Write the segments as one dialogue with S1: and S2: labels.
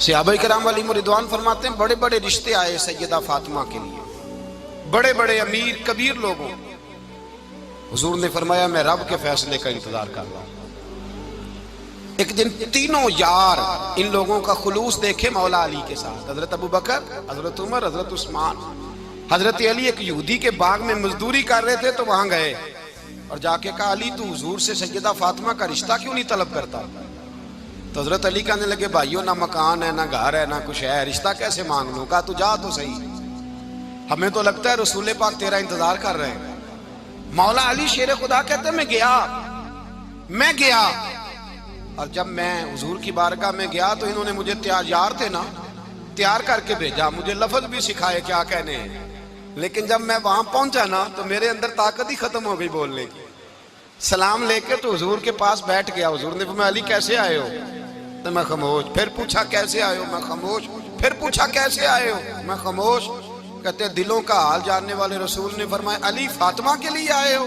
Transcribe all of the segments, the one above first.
S1: صحابہ کرام علیہم رضوان فرماتے ہیں بڑے بڑے رشتے آئے سیدہ فاطمہ کے لیے، بڑے بڑے امیر کبیر لوگوں. حضور نے فرمایا میں رب کے فیصلے کا انتظار کر رہا ہوں. ایک دن تینوں یار ان لوگوں کا خلوص دیکھے مولا علی کے ساتھ، حضرت ابو بکر، حضرت عمر، حضرت عثمان. حضرت علی ایک یہودی کے باغ میں مزدوری کر رہے تھے تو وہاں گئے اور جا کے کہا علی تو حضور سے سیدہ فاطمہ کا رشتہ کیوں نہیں طلب کرتا؟ تو حضرت علی کہنے لگے بھائیو نہ مکان ہے نہ گھر ہے نہ کچھ ہے، رشتہ کیسے مانگ لوں؟ کہا تو جا تو صحیح، ہمیں تو لگتا ہے رسول پاک تیرا انتظار کر رہے ہیں. مولا علی شیر خدا کہتے ہیں میں گیا اور جب میں حضور کی بارگاہ میں گیا تو انہوں نے مجھے تیار تھے نا، تیار کر کے بھیجا، مجھے لفظ بھی سکھائے کیا کہنے ہیں، لیکن جب میں وہاں پہنچا نا تو میرے اندر طاقت ہی ختم ہو گئی بولنے کی. سلام لے کے تو حضور کے پاس بیٹھ گیا. حضور نے فرمایا علی کیسے آئے ہو؟ تو میں خاموش. پھر پوچھا کیسے آئے ہو؟ میں خاموش. پھر پوچھا کیسے آئے ہو؟ میں خاموش. کہتے دلوں کا حال جاننے والے رسول نے فرمایا علی فاطمہ کے لیے آئے ہو؟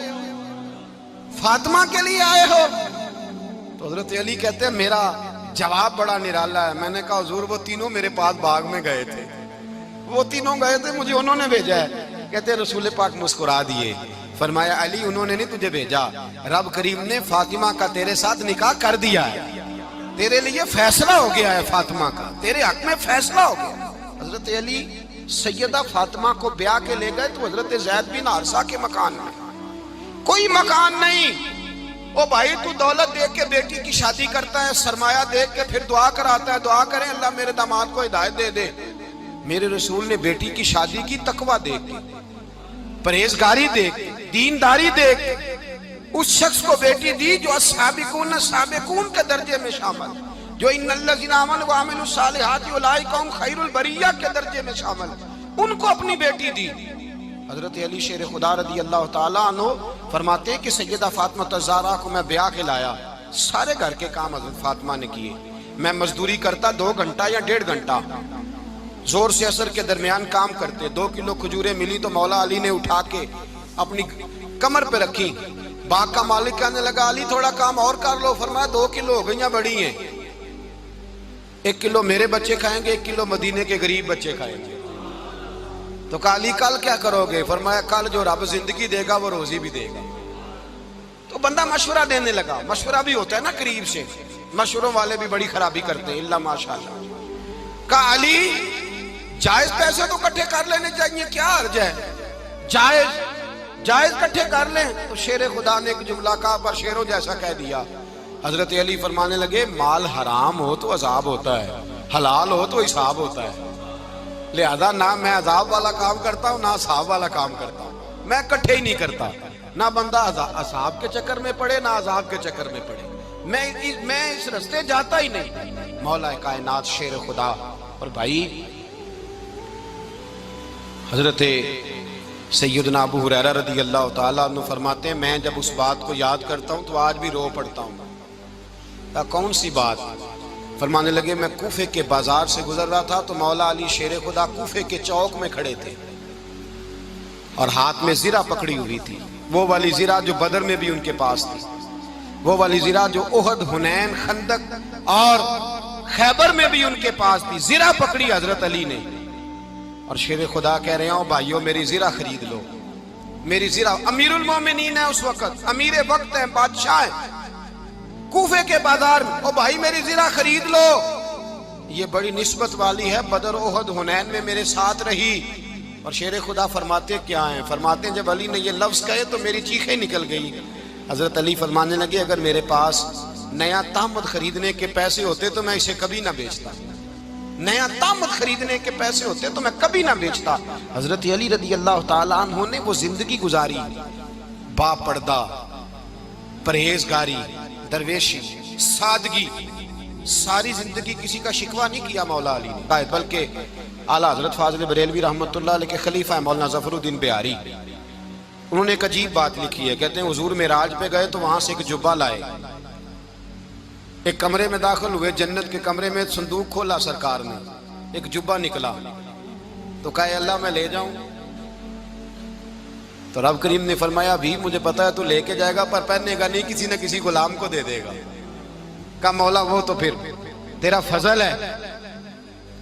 S1: فاطمہ کے لیے آئے ہو؟ تو حضرت علی کہتے ہیں میرا جواب بڑا نرالا ہے. میں نے کہا حضور وہ تینوں میرے پاس باغ میں گئے تھے، وہ تینوں گئے تھے، مجھے انہوں نے بھیجا ہے. کہتے ہیں رسول پاک مسکرا دیے، فرمایا علی انہوں نے نہیں تجھے بھیجا، رب کریم نے فاطمہ کا تیرے ساتھ نکاح کر دیا ہے، تیرے لیے فیصلہ ہو گیا ہے، فاطمہ کا تیرے حق میں فیصلہ ہو گیا. حضرت علی سیدہ فاطمہ کو بیاہ کے لے گئے تو حضرت زید بن حارثہ کے مکان میں کوئی مکان نہیں. او بھائی تو دولت دیکھ کے بیٹی کی شادی کرتا ہے، سرمایہ دیکھ کے پھر دعا کراتا ہے، دعا کریں اللہ میرے داماد کو ہدایت دے دے. میرے رسول نے بیٹی کی شادی کی تقوی دیکھ کے، پرہیزگاری دیکھ کے، دینداری دیکھ کے اس شخص کو بیٹی دی جو السابقون السابقون کے درجے میں شامل، جو ان الذین آمنوا وعملوا الصالحات اولئک هم خیر البریہ کے درجے میں شامل، ان کو اپنی بیٹی دی. حضرت علی شیر خدا رضی اللہ تعالیٰ عنہ فرماتے ہیں کہ سیدہ فاطمہ الزہرا کو میں بیاہ کے لایا، سارے گھر کے کام حضرت فاطمہ نے کیے. میں مزدوری کرتا 2 گھنٹہ یا 1.5 گھنٹہ، زور سے عصر کے درمیان کام کرتے. 2 کلو کھجوریں ملی تو مولا علی نے اٹھا کے اپنی کمر پہ رکھی. باغ کا مالک کہنے لگا علی تھوڑا کام اور کر لو. فرمایا 2 کلو ہو گئیاں بڑی ہیں، 1 کلو میرے بچے کھائیں گے، 1 کلو مدینے کے غریب بچے کھائیں گے. تو کہا علی کل کیا کرو گے؟ فرمایا کل جو رب زندگی دے گا وہ روزی بھی دے گا. تو بندہ مشورہ دینے لگا. مشورہ بھی ہوتا ہے نا قریب سے، مشوروں والے بھی بڑی خرابی کرتے ہیں اللہ ماشاءاللہ. کہا علی جائز پیسے تو کٹھے کر لینے چاہیے، کیا حرج ہے، جائز کٹھے کر لیں. تو شیر خدا نے ایک جملہ کہا پر شیروں جیسا کہہ دیا. حضرت علی فرمانے لگے مال حرام ہو تو عذاب ہوتا ہے، حلال ہو تو حساب ہوتا ہے، لہذا نہ میں عذاب والا کام کرتا ہوں نہ حساب والا کام کرتا ہوں، میں کٹھے ہی نہیں کرتا. نہ بندہ عذاب کے چکر میں پڑے نہ عذاب کے چکر میں پڑے، میں اس رستے جاتا ہی نہیں. مولا کائنات شیر خدا. اور بھائی حضرت سیدنا ابو ہریرہ رضی اللہ تعالیٰ عنہ فرماتے ہیں میں جب اس بات کو یاد کرتا ہوں تو آج بھی رو پڑتا ہوں. کون سی بات؟ فرمانے لگے میں کوفے کے بازار سے گزر رہا تھا تو مولا علی شیر خدا کوفے کے چوک میں کھڑے تھے اور ہاتھ میں زرہ پکڑی ہوئی تھی، وہ والی زرہ جو بدر میں بھی ان کے پاس تھی، وہ والی زرہ جو احد، حنین، خندق اور خیبر میں بھی ان کے پاس تھی. زرہ پکڑی حضرت علی نے اور شیر خدا کہہ رہے ہیں بھائیو میری زرہ خرید لو. میری زرہ، امیر المومنین ہے اس وقت، امیر وقت ہے، بادشاہ ہے کوفے کے بازار میں. او بھائی میری زرہ خرید لو، یہ بڑی نسبت والی ہے، بدر، احد، حنین میں میرے ساتھ رہی. اور شیر خدا فرماتے کیا ہیں؟ فرماتے ہیں جب علی نے یہ لفظ کہے تو میری چیخیں نکل گئی. حضرت علی فرمانے لگے اگر میرے پاس نیا تامت خریدنے کے پیسے ہوتے تو میں اسے کبھی نہ بیچتا، نیا تامت خریدنے کے پیسے ہوتے تو میں کبھی نہ بیچتا. حضرت علی رضی اللہ تعالیٰ عنہ نے وہ زندگی گزاری، با پردہ، پرہیزگاری، درویشی، سادگی، ساری زندگی کسی کا شکوہ نہیں کیا مولا علی نے، بلکہ اعلیٰ حضرت فاضل بریلوی رحمۃ اللہ علیہ کے خلیفہ مولانا ظفر الدین بہاری، انہوں نے ایک عجیب بات لکھی ہے. کہتے ہیں حضور معراج پہ گئے تو وہاں سے ایک جبہ لائے، ایک کمرے میں داخل ہوئے، جنت کے کمرے میں صندوق کھولا سرکار نے، ایک جبہ نکلا تو کہا اللہ میں لے جاؤں؟ تو رب کریم نے فرمایا بھی مجھے پتا ہے تو لے کے جائے گا پر پہننے گا نہیں، کسی نہ کسی غلام کو دے دے گا. کہا مولا وہ تو پھر تیرا فضل ہے.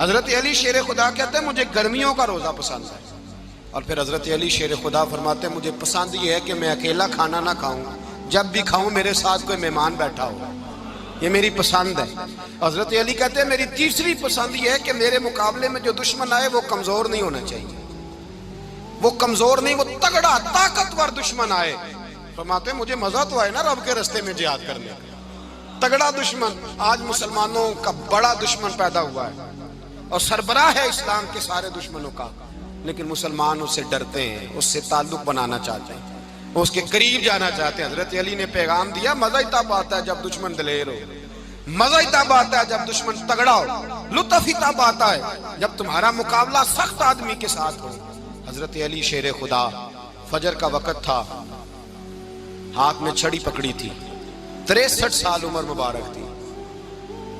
S1: حضرت علی شیر خدا کہتے ہیں مجھے گرمیوں کا روزہ پسند ہے، اور پھر حضرت علی شیر خدا فرماتے ہیں مجھے پسند یہ ہے کہ میں اکیلا کھانا نہ کھاؤں، جب بھی کھاؤں میرے ساتھ کوئی مہمان بیٹھا ہو، یہ میری پسند ہے۔ حضرت علی کہتے ہیں میری تیسری پسند یہ ہے کہ میرے مقابلے میں جو دشمن آئے وہ کمزور نہیں ہونا چاہیے، وہ کمزور نہیں، وہ تگڑا طاقتور دشمن آئے۔ فرماتے ہیں مجھے مزہ تو آئے نا رب کے راستے میں جہاد کرنے کا، تگڑا دشمن۔ آج مسلمانوں کا بڑا دشمن پیدا ہوا ہے اور سربراہ ہے اسلام کے سارے دشمنوں کا، لیکن مسلمان اس سے ڈرتے ہیں، اس سے تعلق بنانا چاہتے ہیں، اس کے قریب جانا چاہتے ہیں۔ حضرت علی نے پیغام دیا مزہ ہی تب آتا ہے جب دشمن دلیر ہو، مزہ ہی تب آتا ہے جب دشمن تگڑا ہو، لطف ہی تب آتا ہے جب تمہارا مقابلہ سخت آدمی کے ساتھ ہو۔ حضرت علی شیر خدا، فجر کا وقت تھا، ہاتھ میں چھڑی پکڑی تھی، 63 سال عمر مبارک تھی،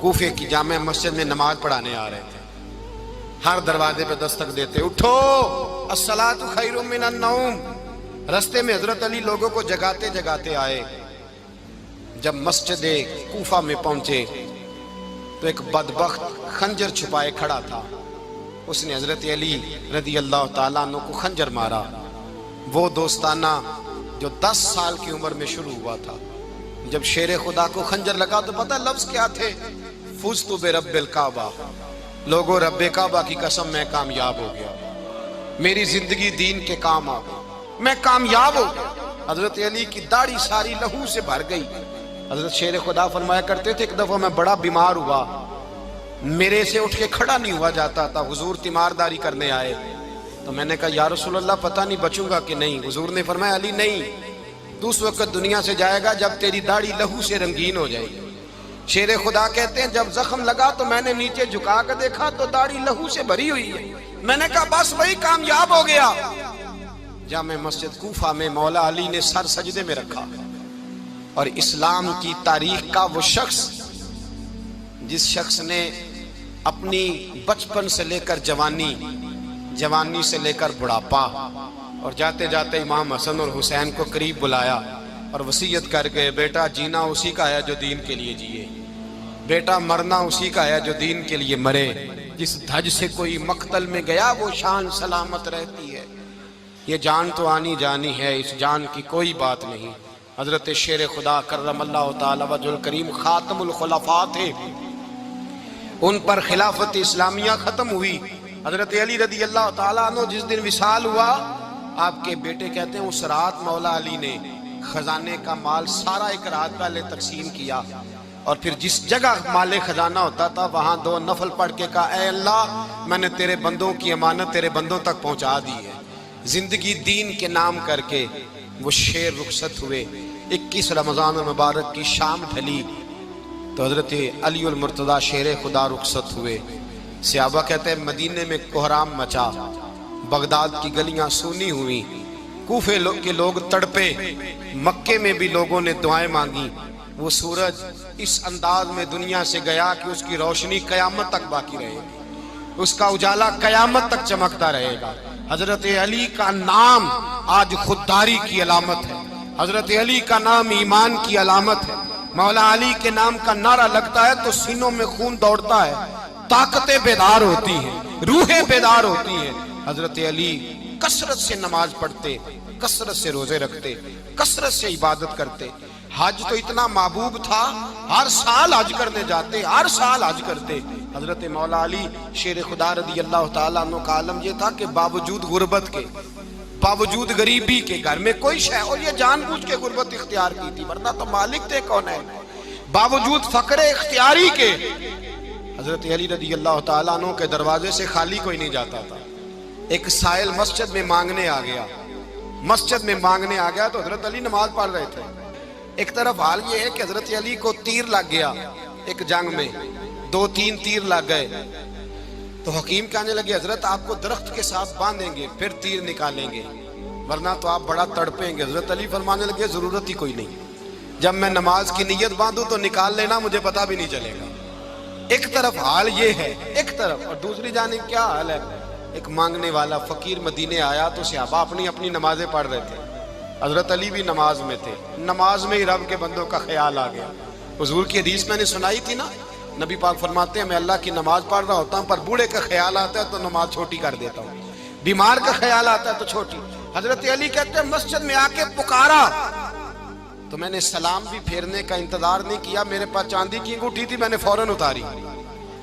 S1: کوفے کی جامع مسجد میں نماز پڑھانے آ رہے تھے۔ ہر دروازے پہ دستک دیتے، اٹھو الصلاۃ خیر من النوم۔ رستے میں حضرت علی لوگوں کو جگاتے جگاتے آئے۔ جب مسجد کوفہ میں پہنچے تو ایک بدبخت خنجر چھپائے کھڑا تھا، اس نے حضرت علی رضی اللہ تعالیٰ عنہ کو خنجر مارا۔ وہ دوستانہ جو 10 سال کی عمر میں شروع ہوا تھا، جب شیر خدا کو خنجر لگا تو پتہ لفظ کیا تھے؟ فزت برب الکعبہ، لوگوں رب کعبہ کی قسم میں کامیاب ہو گیا، میری زندگی دین کے کام آ گئی، میں کامیاب ہو گیا۔ حضرت علی کی داڑھی ساری لہو سے بھر گئی۔ حضرت شیر خدا فرمایا کرتے تھے ایک دفعہ میں بڑا بیمار ہوا، میرے سے اٹھ کے کھڑا نہیں ہوا جاتا تھا، حضور تیمارداری کرنے آئے تو میں نے کہا یا رسول اللہ پتہ نہیں بچوں گا کہ نہیں۔ حضور نے فرمایا علی نہیں، تو اس وقت دنیا سے جائے گا جب تیری داڑھی لہو سے رنگین ہو جائے گی۔ شیر خدا کہتے ہیں جب زخم لگا تو میں نے نیچے جھکا کر دیکھا تو داڑھی لہو سے بھری ہوئی ہے، میں نے کہا بس وہی کامیاب ہو گیا۔ جامع مسجد کوفہ میں مولا علی نے سر سجدے میں رکھا، اور اسلام کی تاریخ کا وہ شخص جس شخص نے اپنی بچپن سے لے کر جوانی، جوانی سے لے کر بڑھاپا، اور جاتے جاتے امام حسن اور حسین کو قریب بلایا اور وصیت کر کے بیٹا جینا اسی کا ہے جو دین کے لیے جیے، بیٹا مرنا اسی کا ہے جو دین کے لیے مرے، جس دھج سے کوئی مقتل میں گیا وہ شان سلامت رہتی ہے، یہ جان تو آنی جانی ہے، اس جان کی کوئی بات نہیں۔ حضرت شیر خدا کرم اللہ تعالی وجہ الکریم خاتم الخلفاء تھے، ان پر خلافت اسلامیہ ختم ہوئی۔ حضرت علی رضی اللہ تعالیٰ عنہ جس دن وصال ہوا، آپ کے بیٹے کہتے ہیں اس رات مولا علی نے خزانے کا مال سارا ایک رات پہلے تقسیم کیا، اور پھر جس جگہ مال خزانہ ہوتا تھا وہاں 2 نفل پڑھ کے کہا اے اللہ میں نے تیرے بندوں کی امانت تیرے بندوں تک پہنچا دی ہے۔ زندگی دین کے نام کر کے وہ شیر رخصت ہوئے۔ 21 رمضان المبارک کی شام ڈھلی تو حضرت علی المرتضیٰ شیر خدا رخصت ہوئے۔ صحابہ کہتے ہیں مدینے میں کوہرام مچا، بغداد کی گلیاں سونی ہوئی، کوفے کے لوگ تڑپے، مکے میں بھی لوگوں نے دعائیں مانگی۔ وہ سورج اس انداز میں دنیا سے گیا کہ اس کی روشنی قیامت تک باقی رہے گی، اس کا اجالا قیامت تک چمکتا رہے گا۔ حضرت علی کا نام آج خودداری کی علامت ہے، حضرت علی کا نام ایمان کی علامت ہے۔ مولا علی کے نام کا نعرہ لگتا ہے تو سینوں میں خون دوڑتا ہے، طاقتیں بیدار ہوتی ہیں، روحیں بیدار ہوتی ہیں۔ حضرت علی کثرت سے نماز پڑھتے، کثرت سے روزے رکھتے، کثرت سے عبادت کرتے۔ حج تو اتنا محبوب تھا، ہر سال حج کرنے جاتے، ہر سال حج کرتے۔ حضرت مولا علی شیر خدا رضی اللہ تعالیٰ عنہ کا عالم یہ تھا کہ باوجود غربت کے، باوجود غریبی کے، گھر میں کوئی شے، اور یہ جان بوجھ کے غربت اختیار کی تھی ورنہ تو مالک تھے کون ہے، باوجود فقر اختیاری کے حضرت علی رضی اللہ تعالیٰ عنہ کے دروازے سے خالی کوئی نہیں جاتا تھا۔ ایک سائل مسجد میں مانگنے آ گیا، مسجد میں مانگنے آ گیا تو حضرت علی نماز پڑھ رہے تھے۔ ایک طرف حال یہ ہے کہ حضرت علی کو تیر لگ گیا ایک جنگ میں، 2-3 تیر لگ گئے تو حکیم کہنے لگے حضرت آپ کو درخت کے ساتھ باندھیں گے پھر تیر نکالیں گے ورنہ تو آپ بڑا تڑپیں گے۔ حضرت علی فرمانے لگے ضرورت ہی کوئی نہیں، جب میں نماز کی نیت باندھوں تو نکال لینا، مجھے پتہ بھی نہیں چلے گا۔ ایک طرف حال یہ ہے، ایک طرف، اور دوسری جانب کیا حال ہے؟ ایک مانگنے والا فقیر مدینے آیا تو صحابہ اپنی اپنی نمازیں پڑھ رہے تھے، حضرت علی بھی نماز میں تھے۔ نماز میں ہی رب کے بندوں کا خیال آ گیا۔ حضور کی حدیث میں نے سنائی تھی نا، نبی پاک فرماتے ہیں میں اللہ کی نماز پڑھ رہا ہوتا ہوں پر بوڑھے کا خیال آتا ہے تو نماز چھوٹی کر دیتا ہوں، بیمار کا خیال آتا ہے تو چھوٹی۔ حضرت علی کہتے ہیں مسجد میں آ کے پکارا تو میں نے سلام بھی پھیرنے کا انتظار نہیں کیا، میرے پاس چاندی کی انگوٹھی تھی، میں نے فوراً اتاری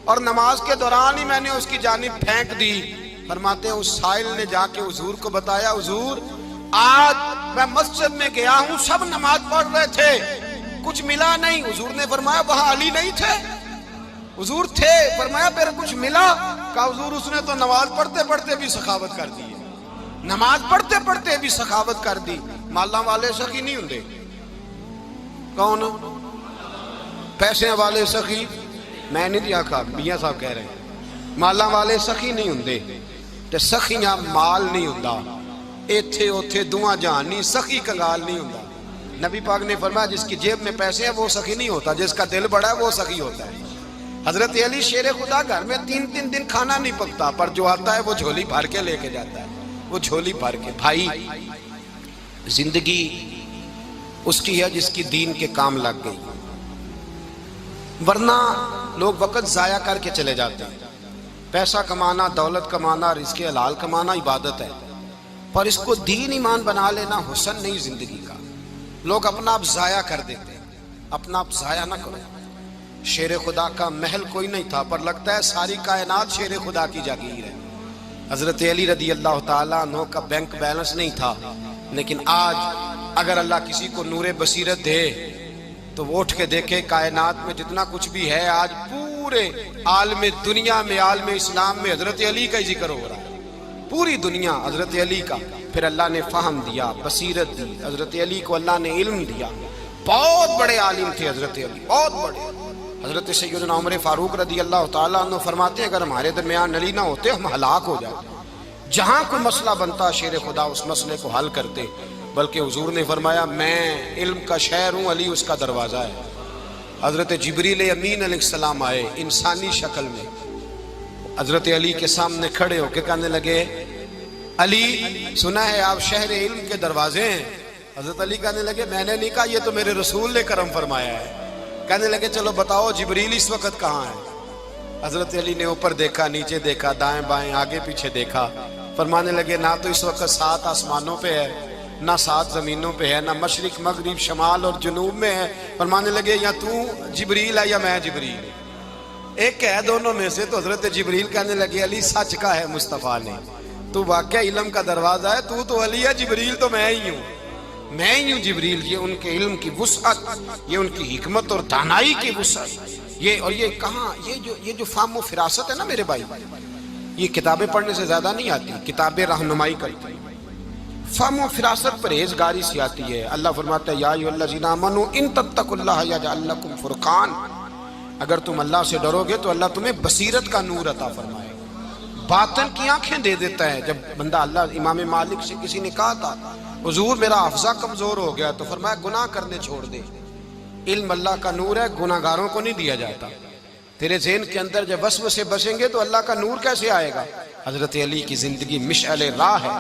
S1: اور نماز کے دوران ہی میں نے اس کی جانب پھینک دی۔ فرماتے ہیں اس سائل نے جا کے حضور کو بتایا، حضور آج میں مسجد میں گیا ہوں، سب نماز پڑھ رہے تھے، کچھ ملا نہیں۔ حضور نے فرمایا وہاں علی نہیں تھے؟ حضور تھے۔ فرمایا پھر کچھ ملا؟ کہا حضور اس نے تو نماز پڑھتے پڑھتے بھی سخاوت کر دی، نماز پڑھتے پڑھتے بھی سخاوت کر دی۔ مالاں والے سخی نہیں ہوندے؟ کون؟ پیسے والے سخی؟ میں نہیں دیا کہا، میاں صاحب کہہ رہے ہیں مالاں والے سخی نہیں ہوندے، تے سخیاں مال نہیں ہوندا، ایتھے اوتھے دعا جہان نہیں، سخی کنگال نہیں ہوندا۔ نبی پاک نے فرمایا جس کی جیب میں پیسے ہیں وہ سخی نہیں ہوتا، جس کا دل بڑا ہے وہ سخی ہوتا ہے۔ حضرت علی شیر خدا گھر میں 3 دن کھانا نہیں پکتا، پر جو آتا ہے وہ جھولی بھر کے لے کے جاتا ہے، وہ جھولی بھر کے۔ بھائی زندگی اس کی ہے جس کی دین کے کام لگ گئی، ورنہ لوگ وقت ضائع کر کے چلے جاتے ہیں۔ پیسہ کمانا، دولت کمانا، رزق حلال کمانا عبادت ہے، پر اس کو دین ایمان بنا لینا حسن نہیں زندگی کا۔ لوگ اپنا آپ ضائع کر دیتے ہیں، اپنا آپ ضائع نہ کرو۔ شیر خدا کا محل کوئی نہیں تھا، پر لگتا ہے ساری کائنات شیر خدا کی جاگیر ہے۔ حضرت علی رضی اللہ تعالیٰ عنہ کا بینک بیلنس نہیں تھا، لیکن آج اگر اللہ کسی کو نور بصیرت دے تو وہ اٹھ کے دیکھے کائنات میں جتنا کچھ بھی ہے، آج پورے عالم دنیا میں، عالم اسلام میں حضرت علی کا ہی ذکر ہو رہا ہے، پوری دنیا حضرت علی کا۔ پھر اللہ نے فہم دیا، بصیرت دی، حضرت علی کو اللہ نے علم دیا۔ بہت بڑے عالم تھے حضرت علی، بہت بڑے۔ حضرت سیدنا عمر فاروق رضی اللہ تعالیٰ عنہ فرماتے ہیں اگر ہمارے درمیان علی نہ ہوتے ہم ہلاک ہو جاتے، جہاں کوئی مسئلہ بنتا شیر خدا اس مسئلے کو حل کرتے۔ بلکہ حضور نے فرمایا میں علم کا شہر ہوں، علی اس کا دروازہ ہے۔ حضرت جبریل امین علیہ السلام آئے انسانی شکل میں، حضرت علی کے سامنے کھڑے ہو کے کہنے لگے علی سنا ہے آپ شہر علم کے دروازے ہیں؟ حضرت علی کہنے لگے میں نے نہیں کہا، یہ تو میرے رسول نے کرم فرمایا ہے۔ کہنے لگے چلو بتاؤ جبریل اس وقت کہاں ہے؟ حضرت علی نے اوپر دیکھا، نیچے دیکھا، دائیں بائیں آگے پیچھے دیکھا، فرمانے لگے نہ تو اس وقت 7 آسمانوں پہ ہے، نہ 7 زمینوں پہ ہے، نہ مشرق مغرب شمال اور جنوب میں ہے۔ فرمانے لگے یا تو جبریل ہے یا میں جبریل، ایک ہے دونوں میں سے۔ تو حضرت جبریل کہنے لگے علی سچ کا ہے مصطفیٰ نے، تو واقعہ علم کا دروازہ ہے، تو علی ہے، جبریل تو میں ہی ہوں، میں ہی ہوں جبریل۔ یہ ان کے علم کی وسعت، یہ ان کی حکمت اور دانائی کی وسعت، یہ کہاں یہ جو فہم و فراست ہے نا میرے بھائی، یہ کتابیں پڑھنے سے زیادہ نہیں آتی، کتابیں رہنمائی کرتی ہیں۔ فہم و فراست پرہیزگاری سے آتی ہے۔ اللہ فرماتا ہے یا ایھا الذین آمنوا ان تتقوا اللہ یجعل لکم فرقان، اگر تم اللہ سے ڈرو گے تو اللہ تمہیں بصیرت کا نور عطا فرمائے گا، باطن کی آنکھیں دے دیتا ہے۔ جب بندہ اللہ، امام مالک سے کسی نے کہا تھا حضور میرا حافظہ کمزور ہو گیا، تو فرمایا گناہ کرنے چھوڑ دے، علم اللہ کا نور ہے، گناہ گاروں کو نہیں دیا جاتا۔ تیرے ذہن کے اندر جب وسوسے بسیں گے تو اللہ کا نور کیسے آئے گا؟ حضرت علی کی زندگی مشعل راہ ہے۔